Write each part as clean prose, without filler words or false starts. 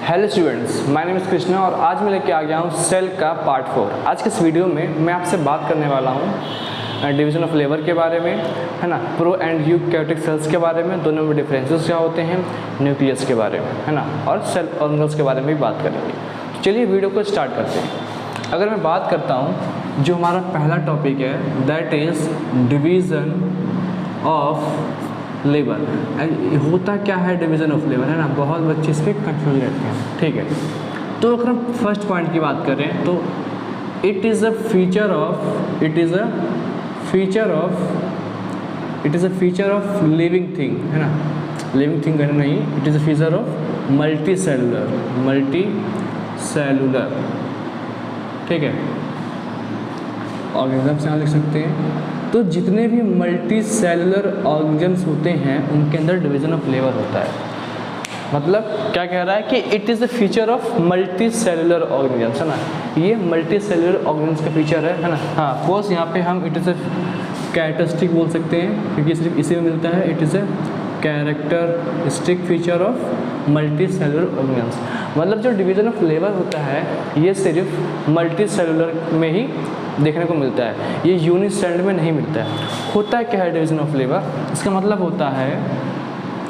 Hello students, my name is Krishna और आज मैं लेके आ गया हूँ सेल का पार्ट 4। आज के इस वीडियो में मैं आपसे बात करने वाला हूँ डिवीज़न ऑफ लेबर के बारे में, है ना, प्रो एंड यूकैरियोटिक सेल्स के बारे में, दोनों में डिफरेंसेस क्या होते हैं, न्यूक्लियस के बारे में, है ना, और सेल ऑर्गेनल्स के बारे में भी बात करेंगे। तो चलिए वीडियो को स्टार्ट करते हैं। अगर मैं बात करता हूँ, जो हमारा पहला टॉपिक है that is division of labour. होता क्या है डिवीज़न ऑफ लेबर, है ना, बहुत बच्चे इस पर कन्फ्यूज रहते हैं। ठीक है, तो अगर हम फर्स्ट पॉइंट की बात करें तो it is a feature of living thing, है ना, लिविंग थिंग कहना नहीं, it is a feature of multi cellular, ठीक है, ऑर्गेनिज्म से यहाँ लिख सकते हैं। तो जितने भी मल्टी सेलुलर ऑर्गेनिजम्स होते हैं उनके अंदर डिवीज़न ऑफ लेबर होता है। मतलब क्या कह रहा है कि it is the feature of multi cellular organisms, है ना, ये मल्टी सेलुलर ऑर्गेनिजम्स का फीचर है ना। हाँ, कोर्स यहाँ पे हम इट इज़ अ कैरेक्टरिस्टिक बोल सकते हैं क्योंकि सिर्फ इसी में मिलता है। It is a characteristic feature of multi cellular organisms. मतलब जो डिवीज़न ऑफ लेबर होता है ये सिर्फ मल्टी सेलुलर में ही देखने को मिलता है, ये यूनिसेल्युलर में नहीं मिलता है। होता है क्या है डिवीज़न ऑफ लेबर, इसका मतलब होता है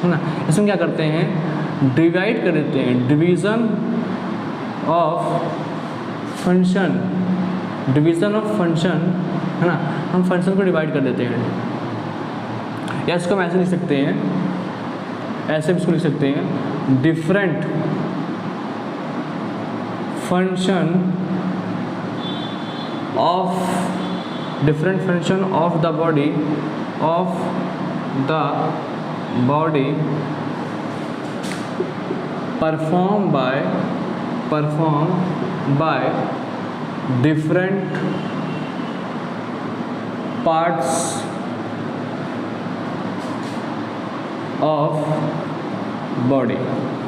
ना, इसमें क्या करते हैं, डिवाइड कर देते हैं, डिवीज़न ऑफ फंक्शन, है ना, हम फंक्शन को डिवाइड कर देते हैं, या इसको हम ऐसे लिख सकते हैं, ऐसे भी इसको लिख सकते हैं, different function of the body performed by different parts of body.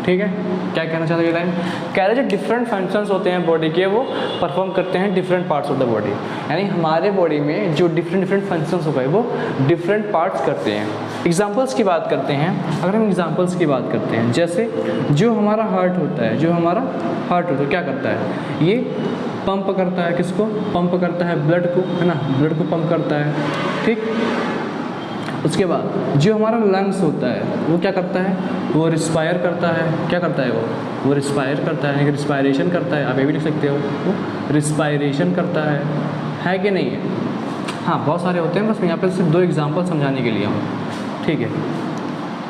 ठीक है, क्या कहना चाहते हैं ये लाइन, कह रहे जो डिफरेंट फंक्शंस होते हैं बॉडी के वो परफॉर्म करते हैं different parts of the body. यानी हमारे बॉडी में जो डिफरेंट फंक्शंस हो गए वो डिफरेंट पार्ट्स करते हैं। एग्जांपल्स की बात करते हैं, अगर हम एग्जांपल्स की बात करते हैं, जैसे जो हमारा हार्ट होता है, क्या करता है, ये पंप करता है, किसको पंप करता है, ब्लड को, है ना, ब्लड को पंप करता है। ठीक, उसके बाद जो हमारा लंग्स होता है वो क्या करता है, वो रिस्पायर करता है। क्या करता है वो रिस्पायर करता है, रिस्पायरेशन करता है, आप ये भी लिख सकते हो, वो रिस्पायरेशन करता है कि नहीं है। हाँ, बहुत सारे होते हैं, बस मैं यहाँ पर सिर्फ 2 एग्जांपल समझाने के लिए हूँ। ठीक है,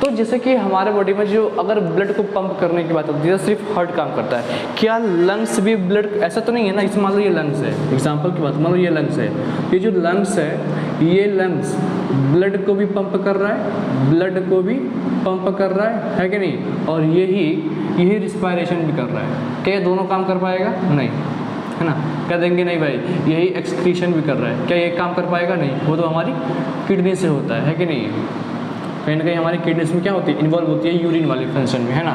तो जैसे कि हमारे बॉडी में जो अगर ब्लड को पंप करने की बात होती है सिर्फ हार्ट काम करता है, क्या लंग्स भी ब्लड, ऐसा तो नहीं है ना, इसमें मान लो ये लंग्स है, एग्जांपल की बात, मान लो ये लंग्स है, ये जो लंग्स है ये लंग्स ब्लड को भी पंप कर रहा है कि नहीं, और यही रिस्पायरेशन भी कर रहा है। क्या ये दोनों काम कर पाएगा? नहीं, है ना, कह देंगे नहीं भाई यही एक्सक्रीशन भी कर रहा है, क्या ये काम कर पाएगा? नहीं, वो तो हमारी किडनी से होता है कि नहीं, कहीं ना कहीं हमारी किडनीज में क्या होती है, इन्वॉल्व होती है यूरिन वाली फंक्शन में, है ना।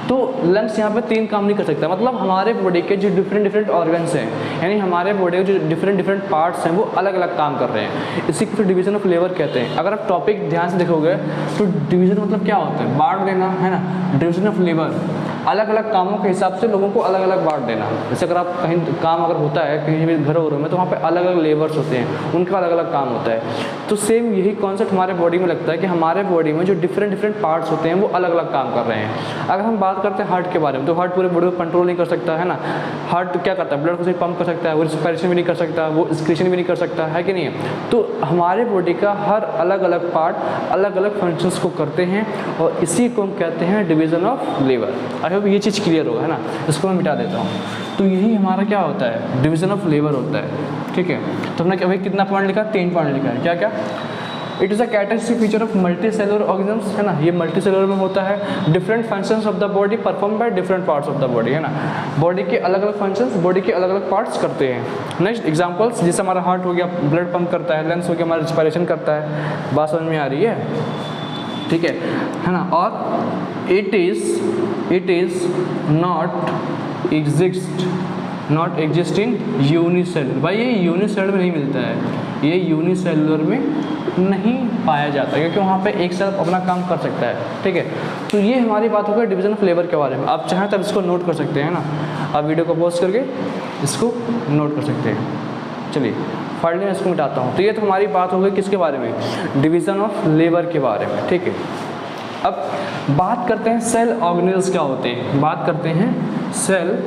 तो लंग्स यहाँ पे 3 काम नहीं कर सकता। मतलब हमारे बॉडी के जो डिफरेंट ऑर्गन्स हैं, यानी हमारे बॉडी के जो डिफरेंट पार्ट्स हैं वो अलग अलग काम कर रहे हैं, इसी को डिवीज़न ऑफ लेबर कहते हैं। अगर आप टॉपिक ध्यान से देखोगे तो डिवीज़न मतलब क्या होता है, बांट देना, है ना। डिवीज़न ऑफ लेबर अलग अलग कामों के हिसाब से लोगों को अलग अलग बांट देना। जैसे अगर आप कहीं काम अगर होता है कहीं भी घर में तो वहाँ पे अलग अलग लेबर्स होते हैं, उनका अलग अलग काम होता है। तो सेम यही कॉन्सेप्ट हमारे बॉडी में लगता है कि हमारे बॉडी में जो डिफरेंट पार्ट्स होते हैं वो अलग अलग काम कर रहे हैं। अगर हम बात करते हैं हार्ट के बारे में तो हार्ट पूरे बॉडी को कंट्रोल नहीं कर सकता, है ना। हार्ट क्या करता है, ब्लड को सिर्फ पंप कर सकता है, वो रिस्पायरेशन भी नहीं कर सकता, वो एक्सक्रीशन भी नहीं कर सकता, है कि नहीं है। तो हमारे बॉडी का हर अलग अलग पार्ट अलग अलग फंक्शंस को करते हैं और इसी को हम कहते हैं division of labour. I hope ये चीज़ क्लियर होगा, है ना। इसको मैं मिटा देता हूँ। तो यही हमारा क्या होता है, डिवीज़न ऑफ लेबर होता है। ठीक है, तो हमने अभी कितना पॉइंट लिखा, 3 पॉइंट लिखा है। क्या क्या, it is a characteristic feature of multi cellular organisms, है ना, ये मल्टी सेलुलर में होता है। Different functions of the body perform by different parts of the body, है ना। बॉडी के अलग अलग फंक्शंस बॉडी के अलग अलग पार्ट्स करते हैं। नेक्स्ट एग्जांपल्स, जैसे हमारा हार्ट हो गया, ब्लड पंप करता है, लंग्स हो गया, हमारा रिस्पायरेशन करता है। बात समझ में आ रही है? ठीक है ना। और it is not exist in unicellular. भाई ये यूनिसेलुलर में नहीं मिलता है, ये यूनिसेलुलर में नहीं पाया जाता है, क्योंकि वहाँ पे एक सेल अपना काम कर सकता है, ठीक है। तो ये हमारी बात होगी डिवीजन ऑफ लेबर के बारे में। आप चाहें तब इसको नोट कर सकते हैं ना, आप वीडियो को पॉज करके इसको नोट कर सकते हैं। चलिए फाइनली मैं इसको मिटाता हूँ। तो ये तो हमारी बात हो गई किसके बारे में, डिवीज़न ऑफ लेबर के बारे में, ठीक है। अब बात करते हैं सेल ऑर्गेनेल्स क्या होते हैं, बात करते हैं सेल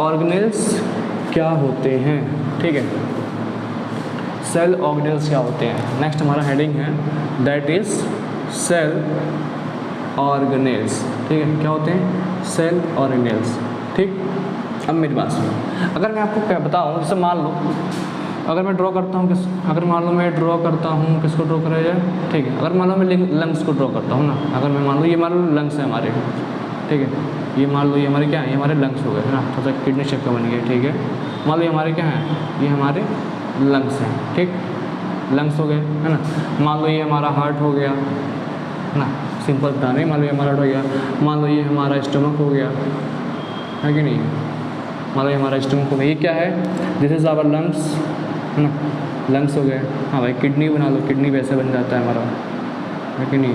ऑर्गेनेल्स क्या होते हैं, ठीक है। सेल ऑर्गेनेल्स क्या होते हैं, नेक्स्ट हमारा हेडिंग है दैट इज सेल ऑर्गेनेल्स, ठीक है। क्या होते हैं, सेल ऑर्गेनेल्स, ठीक। अब मेरी बात सुनो, अगर मैं आपको क्या बताऊँ, जैसे मान लो अगर मैं ड्रॉ करता हूँ अगर मान लो मैं ड्रॉ करता हूँ, किसको ड्रॉ करा जाए, ठीक है। अगर मान लो मैं लंग्स को ड्रॉ करता हूँ ना, अगर मैं मान लो ये मान लो लंग्स है हमारे, ठीक है। ये मान लो ये हमारे क्या है, ये हमारे लंग्स हो गए है ना, थोड़ा सा किडनी शेप का बन गया, ठीक है। मान लो ये हमारे क्या है, ये हमारे लंग्स हैं, ठीक, लंग्स हो गए है ना। मान लो ये हमारा हार्ट हो गया है ना, सिंपल बता रहे, मान लो ये हमारा हार्ट हो गया। मान लो ये हमारा स्टमक हो गया, है कि नहीं, मान लो ये हमारा स्टमक हो गया। ये क्या है, दिस इज़ आवर लंग्स, है ना, लंग्स हो गए। हाँ भाई किडनी बना लो, किडनी वैसे बन जाता है हमारा, है कि नहीं।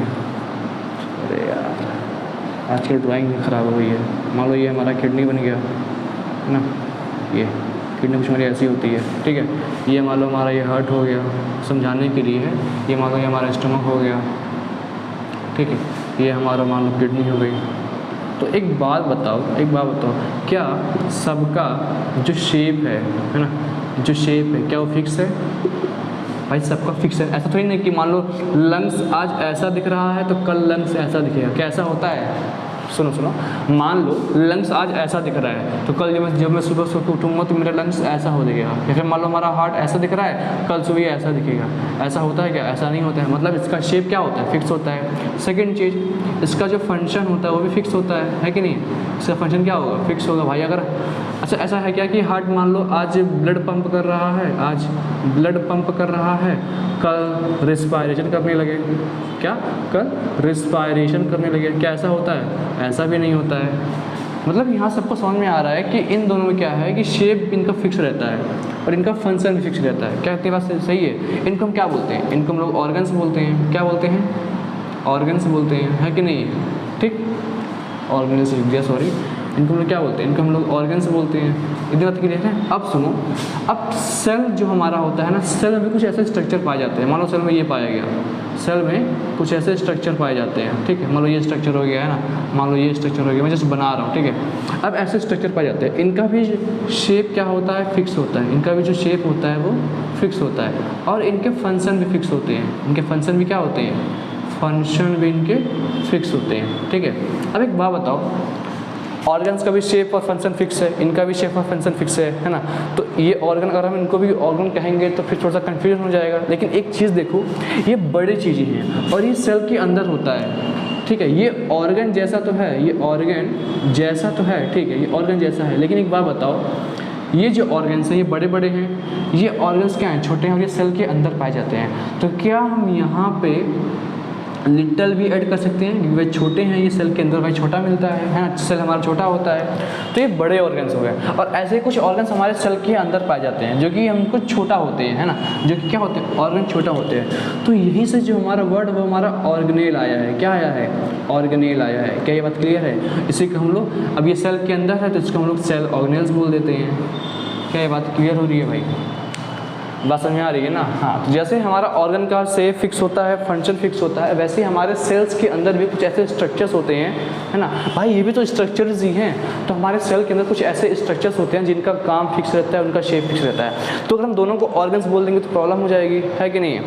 अरे यार आजकल ड्राइंग ख़राब हो गई है। मान लो ये हमारा किडनी बन गया है ना, ये किडनी कुछ हमारी ऐसी होती है, ठीक है। ये मान लो हमारा ये हार्ट हो गया, समझाने के लिए है। ये मान लो ये हमारा स्टमक हो गया, ठीक है। ये हमारा मान लो किडनी हो गई। तो एक बात बताओ, क्या सबका जो शेप है ना, जो शेप है क्या वो फिक्स है, भाई सबका फिक्स है। ऐसा थोड़ी नहीं कि मान लो लंग्स आज ऐसा दिख रहा है तो कल लंग्स ऐसा दिखेगा, क्या ऐसा होता है। सुनो सुनो, मान लो लंग्स आज ऐसा दिख रहा है तो कल जब मैं सुबह सो के उठूँगा तो मेरा लंग्स ऐसा हो जाएगा। या फिर मान लो हमारा हार्ट ऐसा दिख रहा है, कल सुबह ऐसा दिखेगा। ऐसा होता है क्या, ऐसा नहीं होता है। मतलब इसका शेप क्या होता है, फिक्स होता है। सेकंड चीज़, इसका जो फंक्शन होता है वो भी फिक्स होता है कि नहीं। इसका फंक्शन क्या होगा, फिक्स होगा भाई। अगर अच्छा ऐसा है क्या कि हार्ट मान लो आज ब्लड पंप कर रहा है, आज ब्लड पंप कर रहा है, कल रिस्पायरेशन करने लगे, क्या कल रिस्पायरेशन करने लगे, क्या ऐसा होता है, ऐसा भी नहीं होता है। मतलब यहाँ सबको समझ में आ रहा है कि इन दोनों में क्या है कि शेप इनका फिक्स रहता है और इनका फंक्शन भी फिक्स रहता है। क्या इतनी बात सही है। इनको हम क्या बोलते हैं, इनको हम लोग ऑर्गन्स बोलते हैं। क्या बोलते हैं, ऑर्गन्स बोलते हैं, है कि नहीं, ठीक। ऑर्गन्स लिख दिया, सॉरी। इनको हम लोग क्या बोलते हैं, इनको हम लोग ऑर्गन्स बोलते हैं। इतनी बात क्लियर है। अब सुनो, अब सेल जो हमारा होता है ना, सेल में कुछ ऐसे स्ट्रक्चर पाए जाते हैं। मान लो सेल में ये पाया गया, सेल में कुछ ऐसे स्ट्रक्चर पाए जाते हैं, ठीक है। मान लो ये स्ट्रक्चर हो गया है ना, मान लो ये स्ट्रक्चर हो गया, मैं जस्ट बना रहा हूँ, ठीक है। अब ऐसे स्ट्रक्चर पाए जाते हैं, इनका भी शेप क्या होता है, फिक्स होता है। इनका भी जो शेप होता है वो फिक्स होता है और इनके फंक्शन भी फिक्स होते हैं। इनके फंक्शन भी क्या होते हैं, फंक्शन भी इनके फिक्स होते हैं, ठीक है। अब एक बात बताओ, ऑर्गन्स का भी शेप और फंक्शन फिक्स है, इनका भी शेप और फंक्शन फिक्स है ना। तो ये ऑर्गन अगर हम इनको भी ऑर्गन कहेंगे तो फिर थोड़ा सा कन्फ्यूजन हो जाएगा। लेकिन एक चीज़ देखो, ये बड़ी चीज़ें हैं और ये सेल के अंदर होता है, ठीक है। ये ऑर्गन जैसा तो है, ये ऑर्गन जैसा तो है, ठीक है, ये ऑर्गन जैसा है। लेकिन एक बात बताओ, ये जो ऑर्गन्स हैं ये बड़े बड़े हैं, ये ऑर्गन्स क्या हैं, छोटे हैं और ये सेल के अंदर पाए जाते हैं। तो क्या हम यहाँ पे लिटल भी ऐड कर सकते हैं, क्योंकि वे छोटे हैं, ये सेल के अंदर भाई छोटा मिलता है ना, सेल हमारा छोटा होता है। तो ये बड़े ऑर्गन्स हो गए। और ऐसे कुछ ऑर्गन्स हमारे सेल के अंदर पाए जाते हैं जो कि हमको छोटा होते हैं, है ना, जो कि क्या होते हैं, ऑर्गन छोटा होते हैं। तो यहीं से जो हमारा वर्ड वो हमारा ऑर्गेनेल आया है। क्या आया है, ऑर्गेनेल आया है। क्या ये बात क्लियर है। इसी को हम लोग, अब ये सेल के अंदर है तो इसको हम लोग सेल ऑर्गेनेल्स बोल देते हैं। क्या ये बात क्लियर हो रही है भाई, बात समझ में आ रही है ना। हाँ, तो जैसे हमारा ऑर्गन का शेप फिक्स होता है, फंक्शन फिक्स होता है, वैसे ही हमारे सेल्स के अंदर भी कुछ ऐसे स्ट्रक्चर्स होते हैं, है ना भाई। ये भी तो स्ट्रक्चर्स ही हैं। तो हमारे सेल के अंदर कुछ ऐसे स्ट्रक्चर्स होते हैं जिनका काम फिक्स रहता है, उनका शेप फिक्स रहता है। तो अगर हम दोनों को ऑर्गन्स बोल देंगे तो प्रॉब्लम हो जाएगी, है कि नहीं।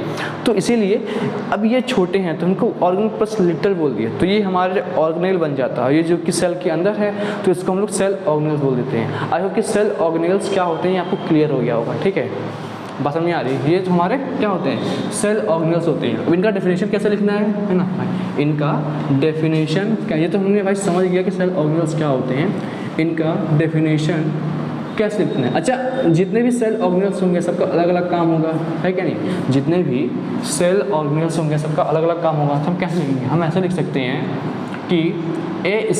तो इसीलिए अब ये छोटे हैं तो इनको ऑर्गन प्लस लिटल बोल दिए, तो ये हमारे ऑर्गेनेल बन जाता है। ये जो कि सेल के अंदर है तो इसको हम लोग सेल ऑर्गेनेल्स बोल देते हैं। आई होप कि सेल ऑर्गेनेल्स क्या होते हैं ये आपको क्लियर हो गया होगा, ठीक है। बात समझ में आ रही है। ये जो हमारे क्या होते हैं, सेल ऑर्गेनेल्स होते हैं। अब इनका डेफिनेशन कैसे लिखना है ना भाई, इनका डेफिनेशन क्या, ये तो हमने भाई समझ गया कि सेल ऑर्गेनेल्स क्या होते हैं। इनका डेफिनेशन कैसे लिखना है। अच्छा, जितने भी सेल ऑर्गेनेल्स होंगे सबका अलग अलग काम होगा, है क्या नहीं। जितने भी सेल ऑर्गेनेल्स होंगे सबका अलग अलग काम होगा। तो हम कैसे लिखेंगे, हम ऐसे लिख सकते हैं कि एक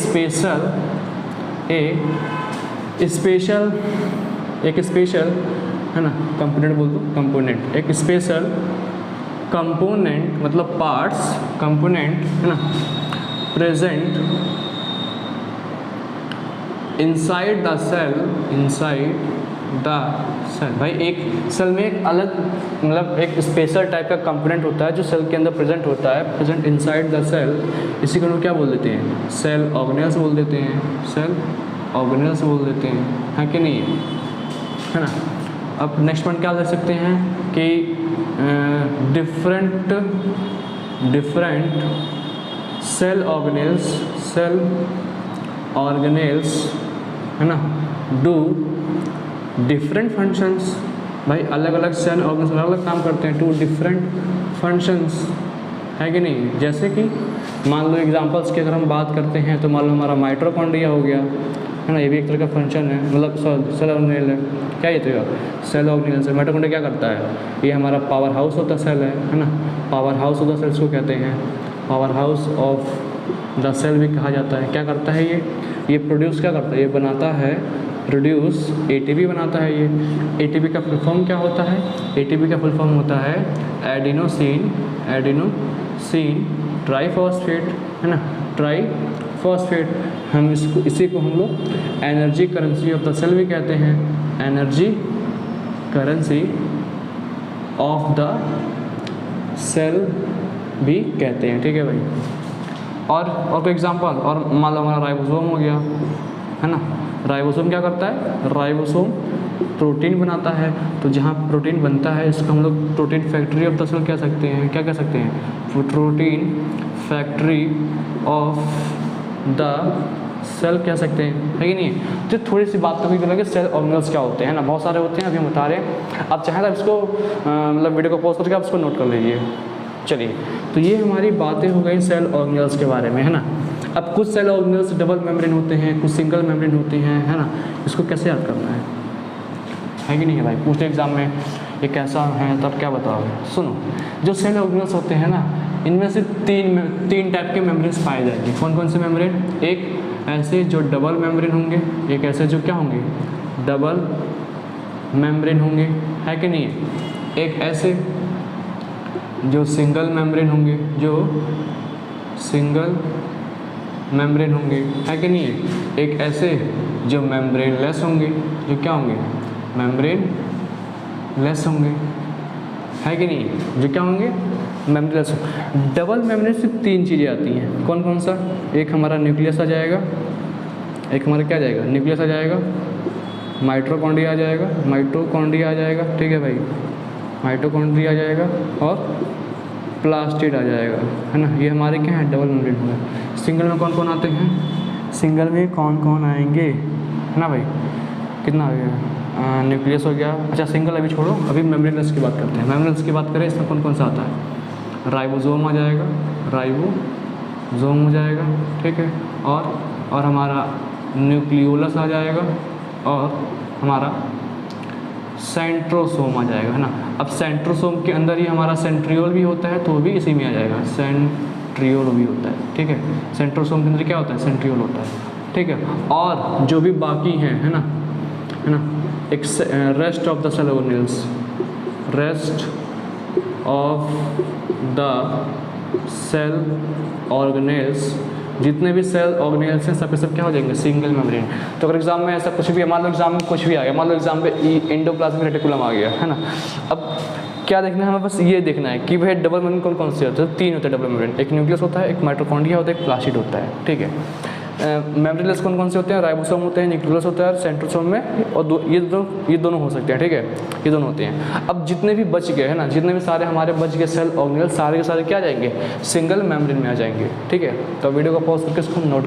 स्पेशल है ना, कंपोनेंट बोल दो, कंपोनेंट, एक स्पेशल कंपोनेंट मतलब पार्ट्स, कंपोनेंट है ना, present inside the cell, inside the cell. भाई एक सेल में एक अलग मतलब एक स्पेशल टाइप का कंपोनेंट होता है जो सेल के अंदर प्रेजेंट होता है, प्रेजेंट इनसाइड द सेल। इसी को हम क्या बोल देते हैं, सेल ऑर्गेनेल्स बोल देते हैं, सेल ऑर्गेनेल्स बोल देते हैं, है कि नहीं है ना। अब नेक्स्ट पॉइंट क्या देख सकते हैं कि डिफरेंट सेल ऑर्गेनेल्स है ना डू डिफरेंट फंक्शंस। भाई अलग अलग सेल ऑर्गेनेल्स अलग अलग काम करते हैं, टू डिफरेंट फंक्शंस, है कि नहीं। जैसे कि मान लो एग्जांपल्स की अगर हम बात करते हैं तो मान लो हमारा माइटोकॉन्ड्रिया हो गया, है ना, ये भी एक तरह का फंक्शन है, मतलब सेल ऑर्गेनेल है। क्या ये तो सेल ऑर्गेनेल से माइटोकॉन्ड्रिया क्या करता है, ये हमारा पावर हाउस होता सेल है ना, power house of the cells को कहते हैं, power house of the cell भी कहा जाता है। क्या करता है ये प्रोड्यूस क्या करता है, ये बनाता है, प्रोड्यूस एटीपी बनाता है। ये एटीपी का फुल फॉर्म क्या होता है, एटीपी का फुल फॉर्म होता है एडिनोसिन ट्राइफॉस्फेट, है ना, ट्राइफॉस्फेट। हम इसको इसी को हम लोग energy currency of the cell भी कहते हैं, energy currency of the cell भी कहते हैं, ठीक है भाई। और कोई एग्जांपल, और मान लो हमारा राइबोसोम हो गया, है ना, राइबोसोम क्या करता है, राइबोसोम प्रोटीन बनाता है। तो जहाँ प्रोटीन बनता है इसको हम लोग protein factory of the cell कह सकते हैं। क्या कह सकते हैं, protein factory of the cell कह सकते हैं, है कि नहीं। तो थोड़ी सी बात तो भी सेल ऑर्गेनेल्स क्या होते हैं ना, बहुत सारे होते हैं, अभी हम बता रहे हैं। आप चाहें तो इसको मतलब वीडियो को पॉज करके आप इसको नोट कर लीजिए। चलिए, तो ये हमारी बातें हो गई सेल ऑर्गेनेल्स के बारे में, है ना। अब कुछ सेल ऑर्गेनेल्स डबल मेम्ब्रेन होते हैं, कुछ सिंगल मेम्ब्रेन होते हैं, है ना। इसको कैसे याद करना है कि नहीं है भाई, पूछते एग्जाम में ये कैसा है तब क्या बताओगे। सुनो, जो सेल ऑर्गेनेल्स होते हैं ना, इनमें से तीन टाइप के मेम्ब्रेन्स पाए जाएंगे। कौन कौन से मेम्ब्रेन, एक ऐसे जो डबल मेम्ब्रेन होंगे, एक ऐसे जो क्या होंगे, डबल मेम्ब्रेन होंगे, है कि नहीं। एक ऐसे जो सिंगल मेम्ब्रेन होंगे, जो सिंगल मेम्ब्रेन होंगे, है कि नहीं है। एक ऐसे जो मेम्ब्रेन लेस होंगे, जो क्या होंगे, मेम्ब्रेन लेस होंगे, है कि नहीं, जो क्या होंगे, मेम्ब्रेन लेस। डबल मेम्ब्रेन से तीन चीज़ें आती हैं, कौन कौन सा, एक हमारा न्यूक्लियस आ जाएगा, एक हमारा क्या आ जाएगा, न्यूक्लियस आ जाएगा, माइटोकॉन्ड्रिया आ जाएगा, माइटोकॉन्ड्रिया आ जाएगा, ठीक है भाई, माइटोकॉन्ड्रिया आ जाएगा, और प्लास्टिड आ जाएगा, है ना। ये हमारे क्या है, डबल मेम्ब्रेन होगा। सिंगल में कौन कौन आते हैं, सिंगल में कौन कौन आएंगे, है ना भाई, कितना आ गया, न्यूक्लियस हो गया। अच्छा सिंगल अभी छोड़ो, अभी मेम्ब्रेनलेस की बात करते हैं। मेम्ब्रेनलेस की बात करें, इसमें कौन कौन सा आता है, राइबोसोम आ जाएगा, राइबोसोम हो जाएगा, ठीक है, और हमारा न्यूक्लियोलस आ जाएगा, और हमारा सेंट्रोसोम आ जाएगा, है ना। अब सेंट्रोसोम के अंदर ही हमारा सेंट्रियोल भी होता है, तो वो भी इसी में आ जाएगा, सेंट्रियोल भी होता है, ठीक है। सेंट्रोसोम के अंदर क्या होता है, सेंट्रियोल होता है, ठीक है। और जो भी बाकी हैं, है ना, एक rest of the cell organelles, rest of the cell organelles, जितने भी सेल ऑर्गेनेल्स हैं सब के सब क्या हो जाएंगे, सिंगल मेम्ब्रेन। तो अगर एग्जाम में ऐसा कुछ भी, मान लो एग्जाम में कुछ भी आ गया, मान लो एग्जाम में एंडोप्लाज्मिक रेटिकुलम आ गया, है ना। अब क्या देखना है हमें, बस ये देखना है कि भाई डबल मेम्ब्रेन कौन कौन से होते हैं। तीन होते हैं डबल मेम्ब्रेन, एक न्यूक्लियस होता है, एक माइटोकॉन्ड्रिया होता है, एक प्लास्टिड होता है, ठीक है। मेम्ब्रेनलेस कौन कौन से होते हैं, राइबोसोम होते हैं, न्यूक्लियस होता है, और सेंट्रोसोम में, और ये दोनों हो सकते हैं, ठीक है, ये दोनों होते हैं। अब जितने भी बच गए, है ना, जितने भी सारे हमारे बच गए सेल ऑर्गेनेल, सारे के सारे क्या आ जाएंगे, सिंगल मेम्ब्रेन में आ जाएंगे, ठीक है। तो वीडियो को पॉज करके इसको नोट